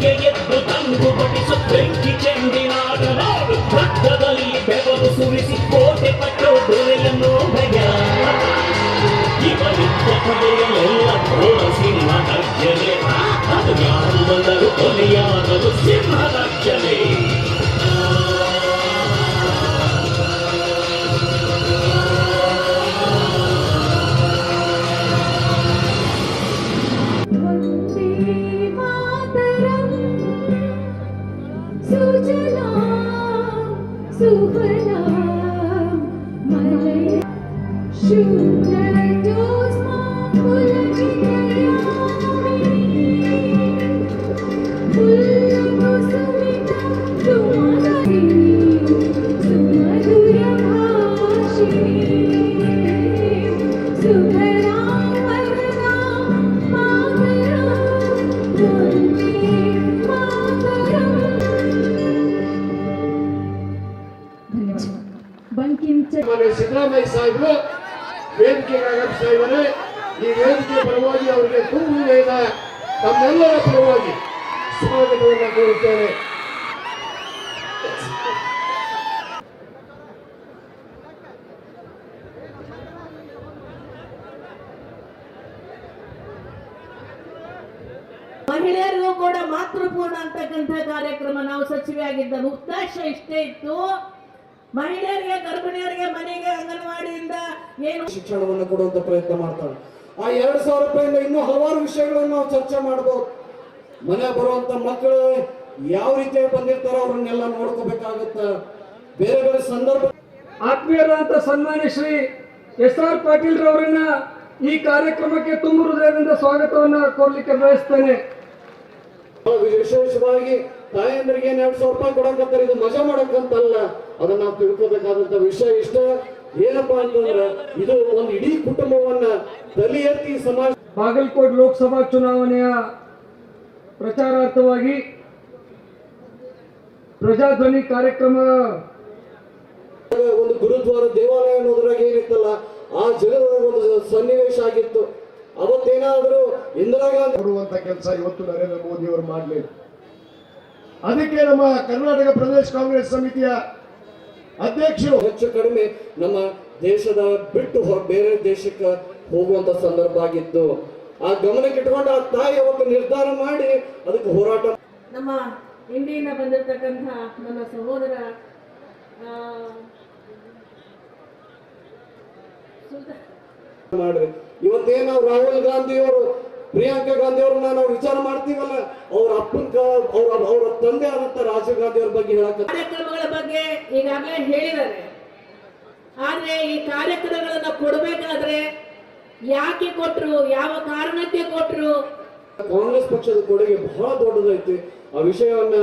ಗಂಗೆ ಎದ್ದು ತಂಗು ಬಡಿಸು ಬೆಂಕಿ ಚೆಂಡಿನಾಡನಾಡು ರಕ್ತದಲ್ಲಿ ಬೆವರು ಸುರಿಸಿ ಕೋಟೆ ಕಟ್ಟೋ ದೊರೆಯನ್ನು ಭಯ ಇವನಿದ್ದ ಕಡೆಯಲ್ಲೆಲ್ಲ ಘೋರ ಸಿಂಹ ಗರ್ಜನೆ ಅದು ಯಾರು ಬಂದರು ಕೊನೆಯಾದರು ಸಿಂಹ ಗರ್ಜನೆ ಸಿದ್ದರಾಮಯ್ಯ ಸಾಹೇಬರು ವೇದಿಕೆಗೆ ಆಗಮಿಸ್ತಾ ಇದ್ದಾರೆ. ಈ ವೇದಿಕೆ ಪರವಾಗಿ ಅವರಿಗೆ ತುಂಬುವುದರಿಂದ ತಮ್ಮೆಲ್ಲರ ಪರವಾಗಿ ಸ್ವಾಗತವನ್ನು ಕೋರುತ್ತೇನೆ. ಮಹಿಳೆಯರಿಗೂ ಕೂಡ ಮಾತೃಪೂರ್ಣ ಅಂತಕ್ಕಂಥ ಕಾರ್ಯಕ್ರಮ ನಾವು ಸಚಿವೆ ಆಗಿದ್ದ ಉದ್ದೇಶ ಇಷ್ಟೇ ಇತ್ತು. ಮಹಿಳೆಯರಿಗೆ ಗರ್ಭಿಣಿಯರಿಗೆ ಮನೆಗೆ ಅಂಗನವಾಡಿಯಿಂದ ಏನು ಶಿಕ್ಷಣವನ್ನು ಕೊಡುವಂತ ಪ್ರಯತ್ನ ಮಾಡ್ತಾಳೆ. ಆ 2,000 ರೂಪಾಯಿಂದ ಇನ್ನೂ ಹಲವಾರು ವಿಷಯಗಳನ್ನು ನಾವು ಚರ್ಚೆ ಮಾಡಬಹುದು. ಮನೆ ಬರುವಂತ ಮಕ್ಕಳು ಯಾವ ರೀತಿ ಬಂದಿರ್ತಾರೋ ಅವ್ರನ್ನೆಲ್ಲ ನೋಡ್ಕೋಬೇಕಾಗತ್ತ. ಬೇರೆ ಬೇರೆ ಸಂದರ್ಭ ಆತ್ಮೀಯರಾದಂತ ಸನ್ಮಾನ್ಯ ಶ್ರೀ SR ಪಾಟೀಲ್ ರವರನ್ನ ಈ ಕಾರ್ಯಕ್ರಮಕ್ಕೆ ತುಂಬ ಹೃದಯದಿಂದ ಸ್ವಾಗತವನ್ನ ಕೋರ್ಲಿಕ್ಕೆ ಬಯಸ್ತೇನೆ. ವಿಶೇಷವಾಗಿ ತಾಯಂದ್ರಿಗೆ 2,000 ರೂಪಾಯಿ ಕೊಡಕತ್ತಾರೆ. ಇದು ಮಜಾ ಮಾಡಕ್ಕಂತಲ್ಲ, ಅದನ್ನ ನಾವು ತಿಳ್ಕೋಬೇಕಾದಂತ ವಿಷಯ ಇಷ್ಟ. ಏನಪ್ಪಾ ಅಂತಂದ್ರೆ ಇದು ಒಂದು ಇಡೀ ಕುಟುಂಬವನ್ನ ತಲೆ ಎತ್ತಿ ಸಮಾಜ. ಬಾಗಲಕೋಟ್ ಲೋಕಸಭಾ ಚುನಾವಣೆಯ ಪ್ರಚಾರಾರ್ಥವಾಗಿ ಪ್ರಜಾಧ್ವನಿ ಕಾರ್ಯಕ್ರಮ ಒಂದು ಗುರುದ್ವಾರ ದೇವಾಲಯ ಅನ್ನೋದ್ರಾಗ ಏನಿತ್ತಲ್ಲ ಆ ಜಗದ ಒಂದು ಸನ್ನಿವೇಶ ಆಗಿತ್ತು. ಅವತ್ತೇನಾದ್ರೂ ಇಂದಿರಾ ಗಾಂಧಿ ಕೊಡುವಂತ ಕೆಲಸ ಇವತ್ತು ನರೇಂದ್ರ ಮೋದಿ ಅವರು ಮಾಡಲಿಲ್ಲ. ಅದಕ್ಕೆ ನಮ್ಮ ಕರ್ನಾಟಕ ಪ್ರದೇಶ ಕಾಂಗ್ರೆಸ್ ಸಮಿತಿಯ ಅಧ್ಯಕ್ಷರು ಹೆಚ್ಚು ಕಡಿಮೆ ನಮ್ಮ ದೇಶದ ಬಿಟ್ಟು ಬೇರೆ ದೇಶಕ್ಕೆ ಹೋಗುವಂತ ಸಂದರ್ಭ ಆಗಿತ್ತು. ಆ ಗಮನಕ್ಕೆ ಇಟ್ಕೊಂಡು ಆ ತಾಯಿ ಅವತ್ತು ನಿರ್ಧಾರ ಮಾಡಿ ಅದಕ್ಕೆ ಹೋರಾಟ. ನಮ್ಮ ಇಂಡಿಯಿಂದ ಬಂದಿರತಕ್ಕಂಥ ನನ್ನ ಸಹೋದರ ಮಾಡ್ರಿ. ಇವತ್ತೇನು ರಾಹುಲ್ ಗಾಂಧಿ ಅವರು ಪ್ರಿಯಾಂಕಾ ಗಾಂಧಿ ಅವ್ರನ್ನ ನಾವು ವಿಚಾರ ಮಾಡ್ತೀವಲ್ಲ, ಅವ್ರ ಅಪ್ಪನ ಅವ್ರ ತಂದೆ ಆದಂತ ರಾಜೀವ್ ಗಾಂಧಿ ಅವ್ರ ಬಗ್ಗೆ ಹೇಳಕ್ಕೆ ಕಾರ್ಯಕ್ರಮಗಳ ಬಗ್ಗೆ ಈಗಾಗಲೇ ಹೇಳಿದ್ದಾರೆ. ಆದ್ರೆ ಈ ಕಾರ್ಯಕ್ರಮಗಳನ್ನ ಕೊಡಬೇಕಾದ್ರೆ ಯಾಕೆ ಕೊಟ್ರು, ಯಾವ ಕಾರಣಕ್ಕೆ ಕೊಟ್ರು, ಕಾಂಗ್ರೆಸ್ ಪಕ್ಷದ ಕೊಡುಗೆ ಬಹಳ ದೊಡ್ಡದೈತಿ. ಆ ವಿಷಯವನ್ನ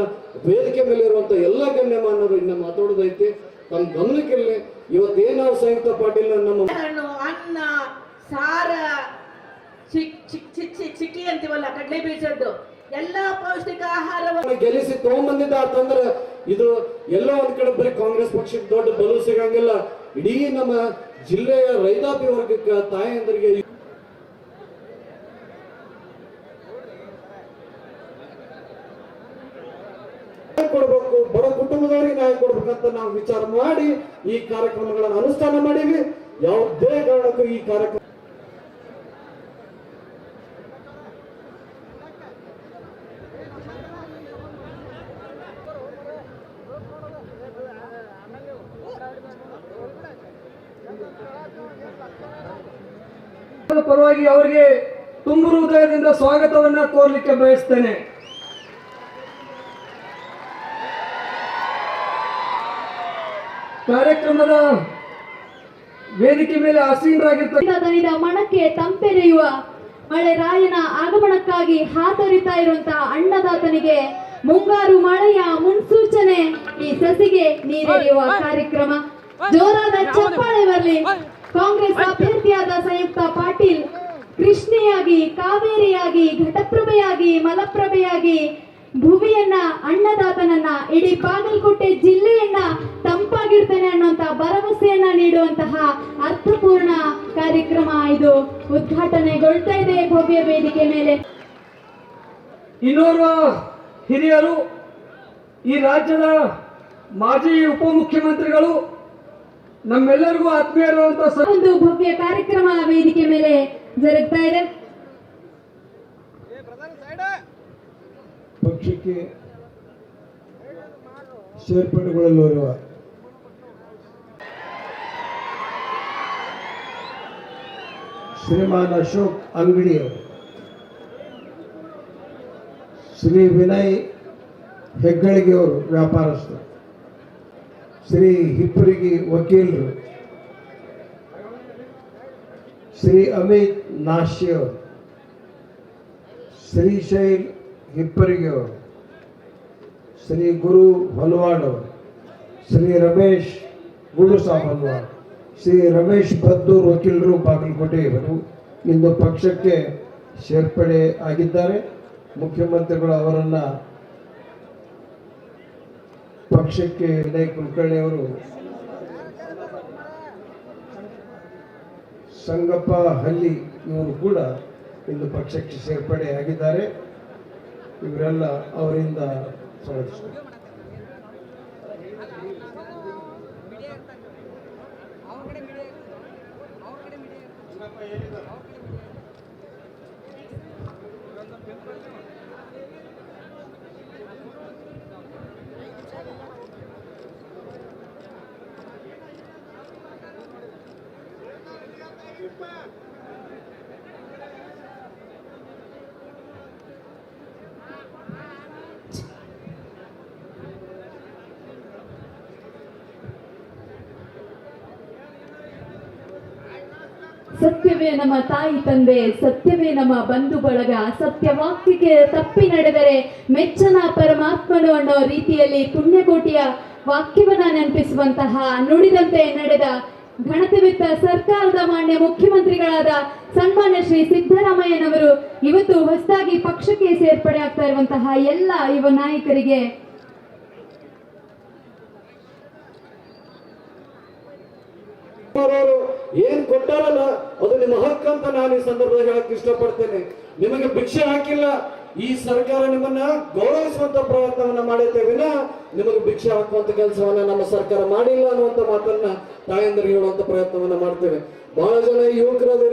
ವೇದಿಕೆ ಮೇಲೆ ಇರುವಂತ ಎಲ್ಲ ಗಣ್ಯಮಾನರು ಇನ್ನ ಮಾತಾಡೋದೈತಿ. ತಮ್ಮ ಗಮನಕ್ಕಿರಲಿ. ಇವತ್ತೇನು ನಾವು ಸಂಯುಕ್ತ ಪಾಟೀಲ್ ನಮ್ಮ ಅನ್ನ ಸಾರ ಚಿಕ್ಕಿ ಅಂತೀವಲ್ಲ, ಕಡಲೆ ಬೀಜದ್ದು ಎಲ್ಲಾ ಪೌಷ್ಟಿಕ ಆಹಾರವನ್ನು ಗೆಲ್ಲಿಸಿ ತಗೊಂಡ್ಬಂದಿದ್ದ ಅಂತಂದ್ರೆ ಇದು ಎಲ್ಲೋ ಒಂದ್ ಕಡೆ ಬರೀ ಕಾಂಗ್ರೆಸ್ ಪಕ್ಷಕ್ಕೆ ದೊಡ್ಡ ಬಲು ಸಿಗಂಗಿಲ್ಲ. ಇಡೀ ನಮ್ಮ ಜಿಲ್ಲೆಯ ರೈತಾಪಿ ವರ್ಗಕ್ಕೆ ತಾಯಂದರಿಗೆ ಕೊಡ್ಬೇಕು, ಬಡ ಕುಟುಂಬದವರಿಗೆ ನ್ಯಾಯ ಕೊಡ್ಬೇಕಂತ ನಾವು ವಿಚಾರ ಮಾಡಿ ಈ ಕಾರ್ಯಕ್ರಮಗಳನ್ನು ಅನುಷ್ಠಾನ ಮಾಡೀವಿ. ಯಾವುದೇ ಕಾರಣಕ್ಕೂ ಈ ಕಾರ್ಯಕ್ರಮ ಪರವಾಗಿ ಅವರಿಗೆ ತುಂಬ ಹೃದಯದಿಂದ ಸ್ವಾಗತವನ್ನ ಕೋರ್ಲಿಕ್ಕೆ ಬಯಸ್ತೇನೆ. ಕಾರ್ಯಕ್ರಮದ ವೇದಿಕೆ ಮೇಲೆ ಆಸೀನರಾಗಿದ್ದ ಮನಕ್ಕೆ ತಂಪೆರೆಯುವ ಮಳೆ ರಾಯನ ಆಗಮನಕ್ಕಾಗಿ ಹಾತೊರಿತಾ ಇರುವಂತಹ ಅನ್ನದಾತನಿಗೆ ಮುಂಗಾರು ಮಳೆಯ ಮುನ್ಸೂಚನೆ, ಈ ಸಸಿಗೆ ನೀರೆರೆಯುವ ಕಾರ್ಯಕ್ರಮ. ಜೋರಾದ ಚಪ್ಪಾಳೆ ಬರಲಿ. ಕಾಂಗ್ರೆಸ್ ಅಭ್ಯರ್ಥಿಯಾದ ಸಂಯುಕ್ತ ಪಾಟೀಲ್ ಕೃಷ್ಣೆಯಾಗಿ, ಕಾವೇರಿಯಾಗಿ, ಘಟಪ್ರಭೆಯಾಗಿ, ಮಲಪ್ರಭೆಯಾಗಿ ಭುವಿಯನ್ನ, ಅನ್ನದಾತನನ್ನ, ಇಡೀ ಬಾಗಲಕೋಟೆ ಜಿಲ್ಲೆಯನ್ನ ತಂಪಾಗಿರ್ತೇನೆ ಅನ್ನುವಂತ ಭರವಸೆಯನ್ನ ನೀಡುವಂತಹ ಅರ್ಥಪೂರ್ಣ ಕಾರ್ಯಕ್ರಮ ಇದು ಉದ್ಘಾಟನೆಗೊಳ್ತಾ ಇದೆ ಭವ್ಯ ವೇದಿಕೆ ಮೇಲೆ. ಇನ್ನೋರ್ವ ಹಿರಿಯರು, ಈ ರಾಜ್ಯದ ಮಾಜಿ ಉಪಮುಖ್ಯಮಂತ್ರಿಗಳು, ನಮ್ಮೆಲ್ಲರಿಗೂ ಆತ್ಮೀಯರಾದಂತಹ ಒಂದು ಭವ್ಯ ಕಾರ್ಯಕ್ರಮ ವೇದಿಕೆ ಮೇಲೆ ಜರುಗ್ತಾ ಇದೆ. ಪಕ್ಷಕ್ಕೆ ಸೇರ್ಪಡೆಗೊಳ್ಳಲಿರುವ ಶ್ರೀಮಾನ್ ಅಶೋಕ್ ಅಂಗಡಿಯವರು, ಶ್ರೀ ವಿನಯ್ ಹೆಗ್ಗಳಿಗೆ ಅವರು ವ್ಯಾಪಾರಸ್ಥರು, ಶ್ರೀ ಹಿಪ್ಪರಿಗಿ ವಕೀಲರು, ಶ್ರೀ ಅಮಿತ್ ನಾಶಿ ಅವರು, ಶ್ರೀಶೈಲ್ ಹಿಪ್ಪರಿಗೆ ಅವರು, ಶ್ರೀ ಗುರು ಹೊಲವಾಡ್ ಅವರು, ಶ್ರೀ ರಮೇಶ್ ಗುಡುಸಾಬ್ ಹೊಲವಾಡ್, ಶ್ರೀ ರಮೇಶ್ ಬದ್ದೂರ್ ವಕೀಲರು ಬಾಗಲಕೋಟೆ ಇವರು ಇಂದು ಪಕ್ಷಕ್ಕೆ ಸೇರ್ಪಡೆ ಆಗಿದ್ದಾರೆ. ಮುಖ್ಯಮಂತ್ರಿಗಳು ಅವರನ್ನು ಪಕ್ಷಕ್ಕೆ ವಿನಯ್ ಕುಲಕರ್ಣಿ ಅವರು, ಸಂಗಪ್ಪ ಹಲ್ಲಿ ಇವರು ಕೂಡ ಇಂದು ಪಕ್ಷಕ್ಕೆ ಸೇರ್ಪಡೆ ಆಗಿದ್ದಾರೆ. ಇವರೆಲ್ಲ ಅವರಿಂದ ಸ್ವಾಗತಿಸ್ತಾರೆ. ಸತ್ಯವೇ ನಮ್ಮ ತಾಯಿ ತಂದೆ, ಸತ್ಯವೇ ನಮ್ಮ ಬಂಧು ಬಳಗ, ಸತ್ಯವಾಕ್ಯಕ್ಕೆ ತಪ್ಪಿ ನಡೆದರೆ ಮೆಚ್ಚನ ಪರಮಾತ್ಮನು ಅನ್ನೋ ರೀತಿಯಲ್ಲಿ ಪುಣ್ಯಕೋಟಿಯ ವಾಕ್ಯವನ್ನ ನೆನಪಿಸುವಂತಹ ನುಡಿದಂತೆ ನಡೆದ ಘನತೆವಿತ್ತ ಸರ್ಕಾರದ ಮಾನ್ಯ ಮುಖ್ಯಮಂತ್ರಿಗಳಾದ ಸನ್ಮಾನ್ಯ ಶ್ರೀ ಸಿದ್ದರಾಮಯ್ಯನವರು ಇವತ್ತು ಹೊಸದಾಗಿ ಪಕ್ಷಕ್ಕೆ ಸೇರ್ಪಡೆ ಆಗ್ತಾ ಇರುವಂತಹ ಎಲ್ಲ ಯುವ ನಾಯಕರಿಗೆ ಏನ್ ಕೊಟ್ಟಾರಲ್ಲ ಅದು ನಿಮ್ಮ ಹಕ್ಕಂತ ನಾನು ಈ ಸಂದರ್ಭದಲ್ಲಿ ಹೇಳಕ್ ಇಷ್ಟಪಡ್ತೇನೆ. ನಿಮಗೆ ಭಿಕ್ಷೆ ಹಾಕಿಲ್ಲ, ಈ ಸರ್ಕಾರ ನಿಮ್ಮನ್ನ ಗೌರವಿಸುವಂತ ಪ್ರಯತ್ನವನ್ನ ಮಾಡೈತೆ ವಿನ ನಿಮಗೆ ಭಿಕ್ಷೆ ಹಾಕುವಂತ ಕೆಲಸವನ್ನ ನಮ್ಮ ಸರ್ಕಾರ ಮಾಡಿಲ್ಲ ಅನ್ನುವಂತ ಮಾತನ್ನ ತಾಯಂದರಿಗೆ ಹೇಳುವಂತ ಪ್ರಯತ್ನವನ್ನ ಮಾಡ್ತೇವೆ. ಬಹಳ ಜನ ಯುವಕರಾದರೆ